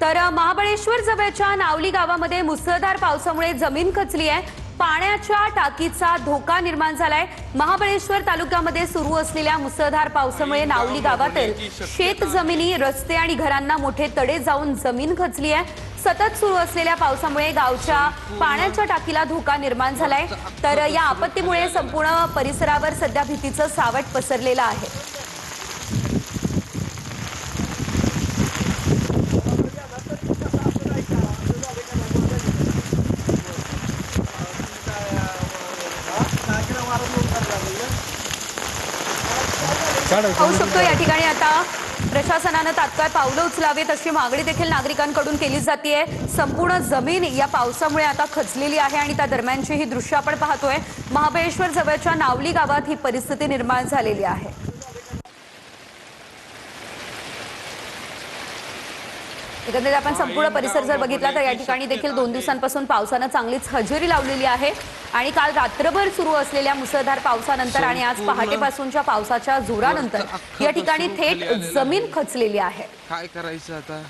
तर महाबळेश्वर जवळच्या नावली गावामध्ये मुसळधार पावसामुळे जमीन खचली आहे। पाण्याच्या टाकीचा धोका निर्माण झालाय। महाबळेश्वर तालुक्यामध्ये सुरू असलेल्या मुसळधार पावसामुळे नावली गावातील शेत जमिनी, रस्ते आणि घरांना मोठे तडे जाऊन जमीन खचली आहे। सतत सुरू असलेल्या पावसामुळे गावच्या पाण्याच्या टाकीला धोका निर्माण झालाय। तर या आपत्तीमुळे संपूर्ण परिसरावर सध्या भीतीचं सावट पसरलेलं आहे। पाहू शकतो या ठिकाणी आता प्रशासनाने तात्काळ पावलं उचलावीत अशी मागणी देखील नागरिकांकडून केली जाते। संपूर्ण जमीन या पावसामुळे आता खचलेली आहे आणि त्या दरम्यानची ही दृश्य आपण पाहतोय। महाबळेश्वर जवळच्या नावली गावात ही परिस्थिती निर्माण झालेली आहे। एकंदरीत आपण संपूर्ण परिसर जर बघितला तर या ठिकाणी देखील 2 दिवसांपासून पावसाने चांगलीच हजेरी लावलेली आहे आणि काल रात्रभर सुरू असलेल्या मुसळधार पावसानंतर आणि आज पहाटेपासूनच्या पावसाच्या जोरानंतर या ठिकाणी थेट जमीन खचलेली आहे। काय करायचं आता?